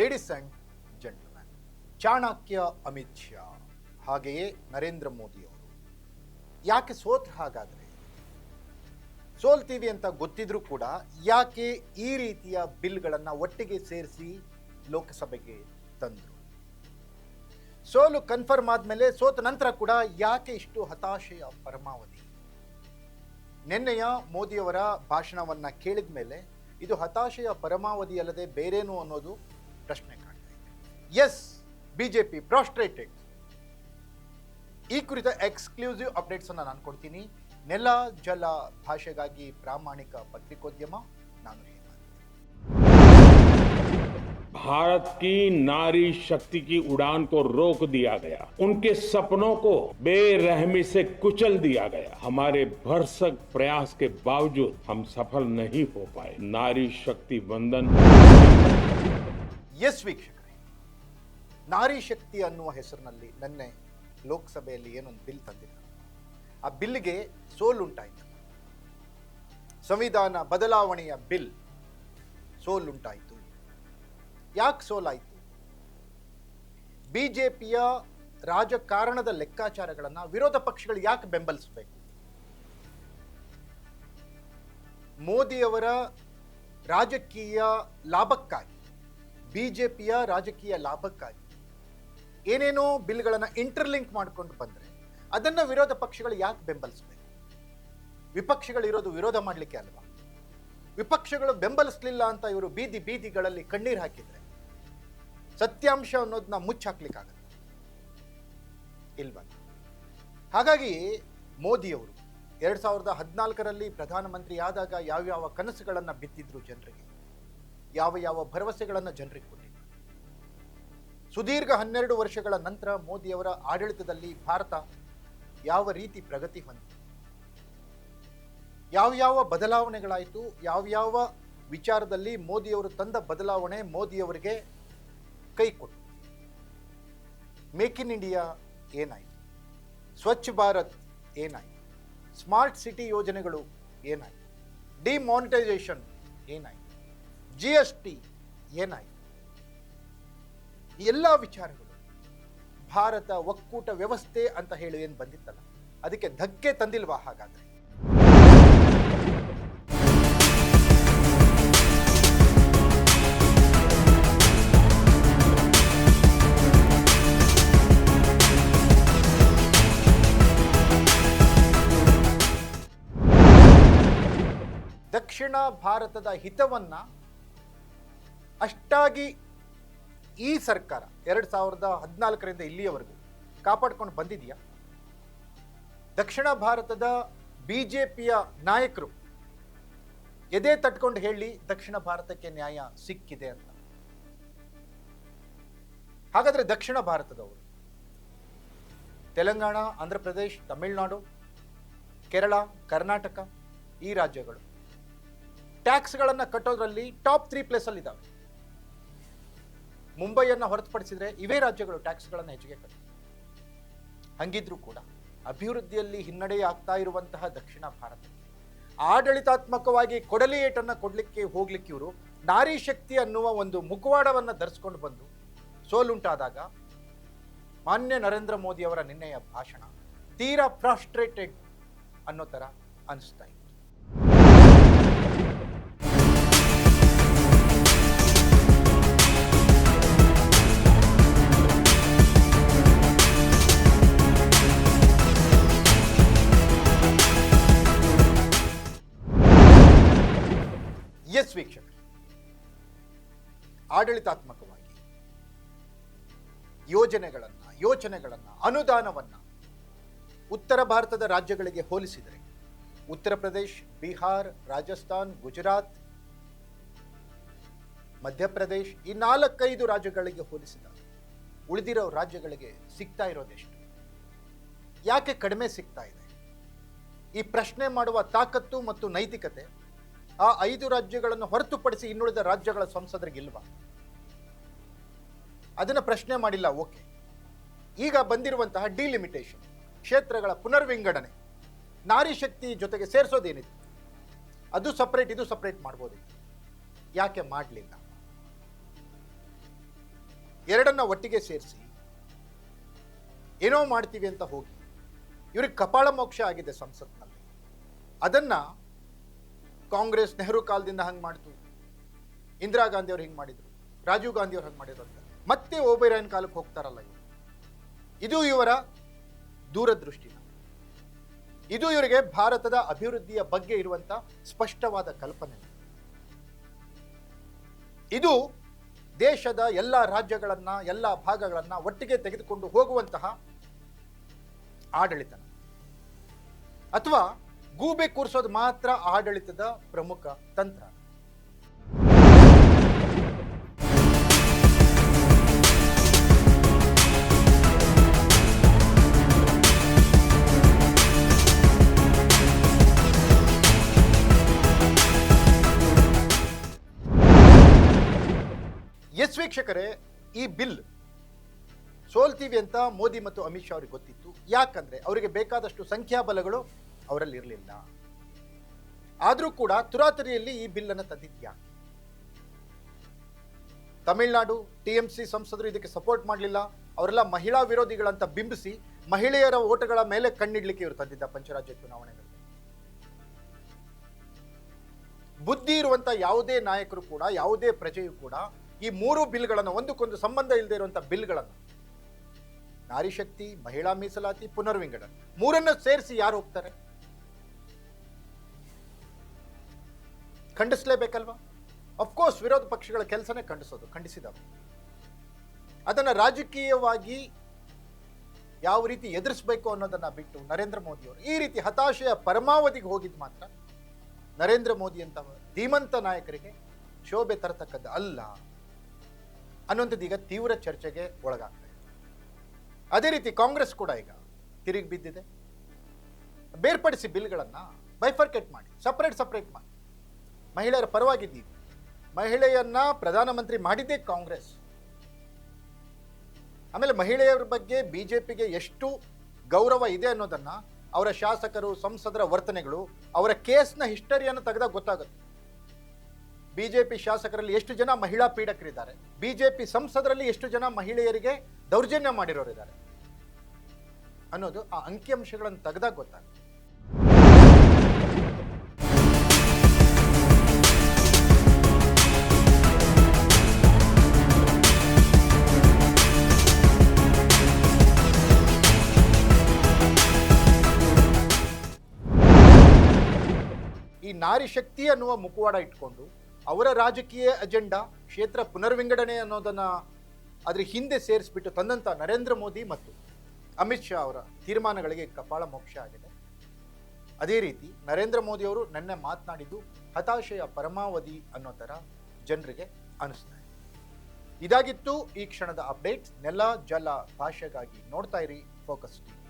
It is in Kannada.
Ladies and gentleman, Chanakya Amit Shah ಹಾಗೆಯೇ ನರೇಂದ್ರ ಮೋದಿ ಅವರು ಯಾಕೆ ಸೋತ್ರು? ಹಾಗಾದರೆ ಸೋಲ್ತೀವಿ ಅಂತ ಗೊತ್ತಿದ್ರೂ ಕೂಡ ಯಾಕೆ ಈ ರೀತಿಯ ಬಿಲ್ಗಳನ್ನು ಒಟ್ಟಿಗೆ ಸೇರಿಸಿ ಲೋಕಸಭೆಗೆ ತಂದರು? ಸೋಲು ಕನ್ಫರ್ಮ್ ಆದಮೇಲೆ ಸೋತ ನಂತರ ಕೂಡ ಯಾಕೆ ಇಷ್ಟು ಹತಾಶೆಯ ಪರಮಾವಧಿ? ನಿನ್ನೆಯ ಮೋದಿಯವರ ಭಾಷಣವನ್ನ ಕೇಳಿದ ಮೇಲೆ ಇದು ಹತಾಶೆಯ ಪರಮಾವಧಿ ಅಲ್ಲದೆ ಬೇರೇನು ಅನ್ನೋದು ಪ್ರಶ್ನೆ ಕಾಡ್ತಾ ಇದೆ. Yes, BJP frustrated. ಈ ಕುರಿತ ಎಕ್ಸ್ಕ್ಲೂಸಿವ್ ಅಪ್ಡೇಟ್ಸ್ ಅನ್ನು ನಾನು ಕೊಡ್ತೀನಿ. ನೆಲ ಜಲ ಭಾಷೆಗಾಗಿ ಪ್ರಾಮಾಣಿಕ ಪತ್ರಿಕೋದ್ಯಮ, ನಾನು ಹೇಮಂತ್. भारत की नारी शक्ति की उड़ान को रोक दिया गया, उनके सपनों को बेरहमी से कुचल दिया गया। हमारे भरसक प्रयास के बावजूद हम सफल नहीं हो पाए। नारी शक्ति वंदन। ಎಸ್ ವೀಕ್ಷಕರೇ, ನಾರಿ ಶಕ್ತಿ ಅನ್ನುವ ಹೆಸರಿನಲ್ಲಿ ನಿನ್ನೆ ಲೋಕಸಭೆಯಲ್ಲಿ ಏನೊಂದು ಬಿಲ್ ತಂದಿದ್ದಾರೆ. ಆ ಬಿಲ್ಗೆ ಸೋಲುಂಟಾಯಿತು. ಸಂವಿಧಾನ ಬದಲಾವಣೆಯ ಬಿಲ್ ಸೋಲುಂಟಾಯಿತು. ಯಾಕೆ ಸೋಲಾಯಿತು? ಬಿಜೆಪಿಯ ರಾಜಕಾರಣದ ಲೆಕ್ಕಾಚಾರಗಳನ್ನು ವಿರೋಧ ಪಕ್ಷಗಳು ಯಾಕೆ ಬೆಂಬಲಿಸಬೇಕು? ಮೋದಿಯವರ ರಾಜಕೀಯ ಲಾಭಕ್ಕಾಗಿ, ಬಿಜೆಪಿಯ ರಾಜಕೀಯ ಲಾಭಕ್ಕಾಗಿ ಏನೇನೋ ಬಿಲ್ಗಳನ್ನು ಇಂಟರ್ಲಿಂಕ್ ಮಾಡಿಕೊಂಡು ಬಂದರೆ ಅದನ್ನು ವಿರೋಧ ಪಕ್ಷಗಳು ಯಾಕೆ ಬೆಂಬಲಿಸಬೇಕು? ವಿಪಕ್ಷಗಳು ಇರೋದು ವಿರೋಧ ಮಾಡಲಿಕ್ಕೆ ಅಲ್ವಾ? ವಿಪಕ್ಷಗಳು ಬೆಂಬಲಿಸಲಿಲ್ಲ ಅಂತ ಇವರು ಬೀದಿ ಬೀದಿಗಳಲ್ಲಿ ಕಣ್ಣೀರು ಹಾಕಿದ್ರೆ ಸತ್ಯಾಂಶ ಅನ್ನೋದನ್ನ ಮುಚ್ಚಾಕ್ಲಿಕ್ಕಾಗತ್ತೆ ಇಲ್ವಲ್ಲ? ಹಾಗಾಗಿ ಮೋದಿಯವರು 2014ರಲ್ಲಿ ಪ್ರಧಾನಮಂತ್ರಿ ಆದಾಗ ಯಾವ್ಯಾವ ಕನಸುಗಳನ್ನು ಬಿತ್ತಿದ್ರು ಜನರಿಗೆ, ಯಾವ ಭರವಸೆಗಳನ್ನು ಜನರಿಗೆ ಕೊಟ್ಟಿದ್ರು. ಸುದೀರ್ಘ 12 ವರ್ಷಗಳ ನಂತರ ಮೋದಿಯವರ ಆಡಳಿತದಲ್ಲಿ ಭಾರತ ಯಾವ ರೀತಿ ಪ್ರಗತಿ ಹೊಂದಿದೆ, ಯಾವ್ಯಾವ ಬದಲಾವಣೆಗಳಾಯಿತು, ಯಾವ್ಯಾವ ವಿಚಾರದಲ್ಲಿ ಮೋದಿಯವರು ತಂದ ಬದಲಾವಣೆ ಮೋದಿಯವರಿಗೆ ಕೈ ಕೊಟ್ಟು. ಮೇಕ್ ಇನ್ ಇಂಡಿಯಾ ಏನಾಯಿತು? ಸ್ವಚ್ಛ ಭಾರತ್ ಏನಾಯಿತು? ಸ್ಮಾರ್ಟ್ ಸಿಟಿ ಯೋಜನೆಗಳು ಏನಾಯಿತು? ಡಿಮಾನಿಟೈಸೇಷನ್ ಏನಾಯಿತು? GST ಏನಾಯಿತು? ಎಲ್ಲ ವಿಚಾರಗಳು ಭಾರತ ಒಕ್ಕೂಟ ವ್ಯವಸ್ಥೆ ಅಂತ ಹೇಳಿ ಏನು ಬಂದಿತ್ತಲ್ಲ, ಅದಕ್ಕೆ ಧಕ್ಕೆ ತಂದಿಲ್ವಾ? ಹಾಗಾದ್ರೆ ದಕ್ಷಿಣ ಭಾರತದ ಹಿತವನ್ನ ಅಷ್ಟಾಗಿ ಈ ಸರ್ಕಾರ 2014ರಿಂದ ಇಲ್ಲಿಯವರೆಗೂ ಕಾಪಾಡ್ಕೊಂಡು ಬಂದಿದೆಯಾ? ದಕ್ಷಿಣ ಭಾರತದ ಬಿಜೆಪಿಯ ನಾಯಕರು ಎದೆ ತಟ್ಕೊಂಡು ಹೇಳಿ ದಕ್ಷಿಣ ಭಾರತಕ್ಕೆ ನ್ಯಾಯ ಸಿಕ್ಕಿದೆ ಅಂತ. ಹಾಗಾದ್ರೆ ದಕ್ಷಿಣ ಭಾರತದವರು ತೆಲಂಗಾಣ, ಆಂಧ್ರ ಪ್ರದೇಶ್, ತಮಿಳುನಾಡು, ಕೇರಳ, ಕರ್ನಾಟಕ ಈ ರಾಜ್ಯಗಳು ಟ್ಯಾಕ್ಸ್ಗಳನ್ನು ಕಟ್ಟೋದ್ರಲ್ಲಿ ಟಾಪ್ 3 ಪ್ಲೇಸಲ್ಲಿ ಇದ್ದಾವೆ. ಮುಂಬೈಯನ್ನು ಹೊರತುಪಡಿಸಿದ್ರೆ ಇವೇ ರಾಜ್ಯಗಳು ಟ್ಯಾಕ್ಸ್ಗಳನ್ನು ಹೆಚ್ಚಿಗೆ ಕಟ್ಟಿ. ಹಂಗಿದ್ರೂ ಕೂಡ ಅಭಿವೃದ್ಧಿಯಲ್ಲಿ ಹಿನ್ನಡೆ ಆಗ್ತಾ ಇರುವಂತಹ ದಕ್ಷಿಣ ಭಾರತಕ್ಕೆ ಆಡಳಿತಾತ್ಮಕವಾಗಿ ಕೊಡಲಿ ಏಟನ್ನು ಕೊಡ್ಲಿಕ್ಕೆ ಹೋಗ್ಲಿಕ್ಕೆ ಇವರು ನಾರಿ ಶಕ್ತಿ ಅನ್ನುವ ಒಂದು ಮುಖವಾಡವನ್ನು ಧರಿಸ್ಕೊಂಡು ಬಂದು ಸೋಲುಂಟಾದಾಗ ಮಾನ್ಯ ನರೇಂದ್ರ ಮೋದಿ ಅವರ ನಿನ್ನೆಯ ಭಾಷಣ ತೀರಾ ಫ್ರಸ್ಟ್ರೇಟೆಡ್ ಅನ್ನೋ ತರ ಅನಿಸ್ತಾ ಇತ್ತು. ಎಸ್ ವೀಕ್ಷಕರು, ಆಡಳಿತಾತ್ಮಕವಾಗಿ ಯೋಜನೆಗಳನ್ನು ಅನುದಾನವನ್ನು ಉತ್ತರ ಭಾರತದ ರಾಜ್ಯಗಳಿಗೆ ಹೋಲಿಸಿದರೆ ಉತ್ತರ ಪ್ರದೇಶ್, ಬಿಹಾರ್, ರಾಜಸ್ಥಾನ್, ಗುಜರಾತ್, ಮಧ್ಯಪ್ರದೇಶ್ ಈ 4-5 ರಾಜ್ಯಗಳಿಗೆ ಹೋಲಿಸಿದಾಗ ಉಳಿದಿರೋ ರಾಜ್ಯಗಳಿಗೆ ಸಿಗ್ತಾ ಇರೋದೆಷ್ಟು? ಯಾಕೆ ಕಡಿಮೆ ಸಿಗ್ತಾ ಇದೆ? ಈ ಪ್ರಶ್ನೆ ಮಾಡುವ ತಾಕತ್ತು ಮತ್ತು ನೈತಿಕತೆ ಆ 5 ರಾಜ್ಯಗಳನ್ನು ಹೊರತುಪಡಿಸಿ ಇನ್ನುಳಿದ ರಾಜ್ಯಗಳ ಸಂಸದರಿಗಿಲ್ವಾ? ಅದನ್ನು ಪ್ರಶ್ನೆ ಮಾಡಿಲ್ಲ. ಓಕೆ, ಈಗ ಬಂದಿರುವಂತಹ ಡಿಲಿಮಿಟೇಷನ್, ಕ್ಷೇತ್ರಗಳ ಪುನರ್ವಿಂಗಡಣೆ, ನಾರಿ ಶಕ್ತಿ ಜೊತೆಗೆ ಸೇರಿಸೋದೇನಿತ್ತು? ಅದು ಸಪರೇಟ್, ಇದು ಸಪರೇಟ್ ಮಾಡ್ಬೋದಿತ್ತು. ಯಾಕೆ ಮಾಡಲಿಲ್ಲ? ಎರಡನ್ನ ಒಟ್ಟಿಗೆ ಸೇರಿಸಿ ಏನೋ ಮಾಡ್ತೀವಿ ಅಂತ ಹೋಗಿ ಇವ್ರಿಗೆ ಕಪಾಳ ಮೋಕ್ಷ ಆಗಿದೆ ಸಂಸತ್ನಲ್ಲಿ. ಅದನ್ನ ಕಾಂಗ್ರೆಸ್ ನೆಹರು ಕಾಲದಿಂದ ಹಂಗೆ ಮಾಡ್ತು, ಇಂದಿರಾ ಗಾಂಧಿ ಅವ್ರು ಹಿಂಗೆ ಮಾಡಿದ್ರು, ರಾಜೀವ್ ಗಾಂಧಿ ಅವ್ರು ಹಂಗೆ ಮಾಡಿದ್ರು ಅಂತ ಮತ್ತೆ ಓಬೆರಾಯನ್ ಕಾಲಕ್ಕೆ ಹೋಗ್ತಾರಲ್ಲ ಇವರು. ಇದು ಇವರ ದೂರದೃಷ್ಟಿನ, ಇದು ಇವರಿಗೆ ಭಾರತದ ಅಭಿವೃದ್ಧಿಯ ಬಗ್ಗೆ ಇರುವಂತ ಸ್ಪಷ್ಟವಾದ ಕಲ್ಪನೆ. ಇದು ದೇಶದ ಎಲ್ಲ ರಾಜ್ಯಗಳನ್ನ ಎಲ್ಲ ಭಾಗಗಳನ್ನ ಒಟ್ಟಿಗೆ ತೆಗೆದುಕೊಂಡು ಹೋಗುವಂತಹ ಆಡಳಿತ, ಅಥವಾ ಗೂಬೆ ಕೂರಿಸೋದು ಮಾತ್ರ ಆಡಳಿತದ ಪ್ರಮುಖ ತಂತ್ರ. ಎಸ್ ವೀಕ್ಷಕರೇ, ಈ ಬಿಲ್ ಸೋಲ್ತೀವಿ ಅಂತ ಮೋದಿ ಮತ್ತು ಅಮಿತ್ ಶಾ ಅವರಿಗೆ ಗೊತ್ತಿತ್ತು. ಯಾಕಂದ್ರೆ ಅವರಿಗೆ ಬೇಕಾದಷ್ಟು ಸಂಖ್ಯಾಬಲಗಳು ಅವರಲ್ಲಿ ಇರಲಿಲ್ಲ. ಆದರೂ ಕೂಡ ತುರಾತುರಿಯಲ್ಲಿ ಈ ಬಿಲ್ ಅನ್ನು ತಂದಿದ್ಯಾ. ತಮಿಳುನಾಡು ಟಿಎಂಸಿ ಸಂಸದರು ಇದಕ್ಕೆ ಸಪೋರ್ಟ್ ಮಾಡಲಿಲ್ಲ, ಅವರೆಲ್ಲ ಮಹಿಳಾ ವಿರೋಧಿಗಳಂತ ಬಿಂಬಿಸಿ ಮಹಿಳೆಯರ ಓಟುಗಳ ಮೇಲೆ ಕಣ್ಣಿಡ್ಲಿಕ್ಕೆ ಇವರು ತಂದಿದ್ದ ಪಂಚರಾಜ್ಯ ಚುನಾವಣೆಗಳು. ಬುದ್ಧಿ ಇರುವಂತ ಯಾವುದೇ ನಾಯಕರು ಕೂಡ, ಯಾವುದೇ ಪ್ರಜೆಯು ಕೂಡ ಈ ಮೂರು ಬಿಲ್ಗಳನ್ನು, ಒಂದಕ್ಕೊಂದು ಸಂಬಂಧ ಇಲ್ಲದೆ ಇರುವಂತ ಬಿಲ್ಗಳನ್ನು, ನಾರಿ ಶಕ್ತಿ, ಮಹಿಳಾ ಮೀಸಲಾತಿ, ಪುನರ್ವಿಂಗಡಣೆ, ಮೂರನ್ನು ಸೇರಿಸಿ ಯಾರು ಹೋಗ್ತಾರೆ? ಖಂಡಿಸಲೇಬೇಕಲ್ವಾ? ಅಫ್ಕೋರ್ಸ್ ವಿರೋಧ ಪಕ್ಷಗಳ ಕೆಲಸನೇ ಖಂಡಿಸಿದವು. ಅದನ್ನ ರಾಜಕೀಯವಾಗಿ ಯಾವ ರೀತಿ ಎದುರಿಸಬೇಕು ಅನ್ನೋದನ್ನ ಬಿಟ್ಟು ನರೇಂದ್ರ ಮೋದಿ ಅವರು ಈ ರೀತಿ ಹತಾಶೆಯ ಪರಮಾವಧಿಗೆ ಹೋಗಿದ್ದು ಮಾತ್ರ ನರೇಂದ್ರ ಮೋದಿ ಅಂತ ಧೀಮಂತ ನಾಯಕರಿಗೆ ಶೋಭೆ ತರತಕ್ಕದ್ದು ಅಲ್ಲ ಅನ್ನುವಂಥದ್ದು ಈಗ ತೀವ್ರ ಚರ್ಚೆಗೆ ಒಳಗಾಗ್ತಾ ಇದೆ. ಅದೇ ರೀತಿ ಕಾಂಗ್ರೆಸ್ ಕೂಡ ಈಗ ತಿರುಗಿ ಬಿದ್ದಿದೆ. ಬೇರ್ಪಡಿಸಿ ಬಿಲ್ಗಳನ್ನ ಬೈಫರ್ಕೇಟ್ ಮಾಡಿ, ಸಪರೇಟ್ ಮಾಡಿ, ಮಹಿಳೆಯರ ಪರವಾಗಿದ್ದೀವಿ. ಮಹಿಳೆಯನ್ನ ಪ್ರಧಾನಮಂತ್ರಿ ಮಾಡಿದ್ದೇ ಕಾಂಗ್ರೆಸ್. ಆಮೇಲೆ ಮಹಿಳೆಯರ ಬಗ್ಗೆ ಬಿಜೆಪಿಗೆ ಎಷ್ಟು ಗೌರವ ಇದೆ ಅನ್ನೋದನ್ನ ಅವರ ಶಾಸಕರು, ಸಂಸದರ ವರ್ತನೆಗಳು, ಅವರ ಕೇಸ್ನ ಹಿಸ್ಟರಿಯನ್ನು ತೆಗೆದಾಗ ಗೊತ್ತಾಗುತ್ತೆ. ಬಿಜೆಪಿ ಶಾಸಕರಲ್ಲಿ ಎಷ್ಟು ಜನ ಮಹಿಳಾ ಪೀಡಕರಿದ್ದಾರೆ, ಬಿಜೆಪಿ ಸಂಸದರಲ್ಲಿ ಎಷ್ಟು ಜನ ಮಹಿಳೆಯರಿಗೆ ದೌರ್ಜನ್ಯ ಮಾಡಿರೋರಿದ್ದಾರೆ ಅನ್ನೋದು ಆ ಅಂಕಿಅಂಶಗಳನ್ನು ತೆಗೆದಾಗ ಗೊತ್ತಾಗುತ್ತೆ. ಈ ನಾರಿ ಶಕ್ತಿ ಅನ್ನುವ ಮುಖವಾಡ ಇಟ್ಕೊಂಡು ಅವರ ರಾಜಕೀಯ ಅಜೆಂಡಾ ಕ್ಷೇತ್ರ ಪುನರ್ವಿಂಗಡಣೆ ಅನ್ನೋದನ್ನ ಅದ್ರ ಹಿಂದೆ ಸೇರಿಸ್ಬಿಟ್ಟು ತಂದಂತ ನರೇಂದ್ರ ಮೋದಿ ಮತ್ತು ಅಮಿತ್ ಶಾ ಅವರ ತೀರ್ಮಾನಗಳಿಗೆ ಕಪಾಳ ಮೋಕ್ಷ ಆಗಿದೆ. ಅದೇ ರೀತಿ ನರೇಂದ್ರ ಮೋದಿ ಅವರು ನೆನ್ನೆ ಮಾತನಾಡಿದ್ದು ಹತಾಶೆಯ ಪರಮಾವಧಿ ಅನ್ನೋ ತರ ಜನರಿಗೆ ಅನಿಸ್ತಾ ಇದೆ. ಇದಾಗಿತ್ತು ಈ ಕ್ಷಣದ ಅಪ್ಡೇಟ್ಸ್. ನೆಲ ಜಲ ಭಾಷೆಗಾಗಿ ನೋಡ್ತಾ ಇರಿ ಫೋಕಸ್ ಟಿವಿ.